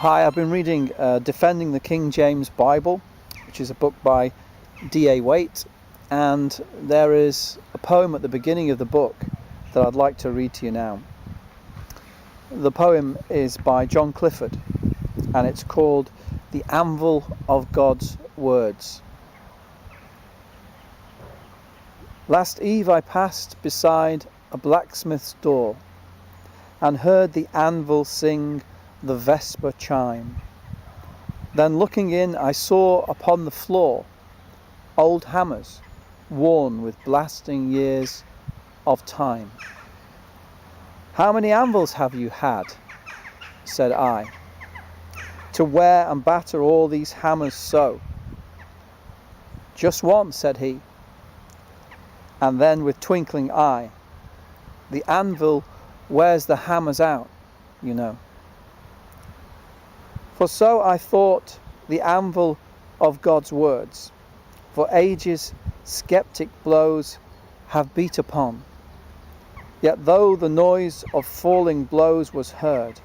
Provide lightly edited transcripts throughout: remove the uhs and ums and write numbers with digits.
Hi, I've been reading Defending the King James Bible, which is a book by D.A. Waite, and there is a poem at the beginning of the book that I'd like to read to you now. The poem is by John Clifford, and it's called The Anvil of God's Words. Last eve I passed beside a blacksmith's door, and heard the anvil sing the vesper chime. Then looking in, I saw upon the floor old hammers worn with blasting years of time. "How many anvils have you had," said I, "to wear and batter all these hammers so?" "Just one," said he, and then with twinkling eye, "The anvil wears the hammers out, you know." For so I thought the anvil of God's words for ages sceptic blows have beat upon. Yet though the noise of falling blows was heard,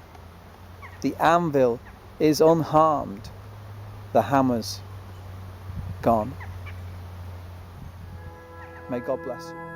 the anvil is unharmed, the hammer's gone. May God bless you.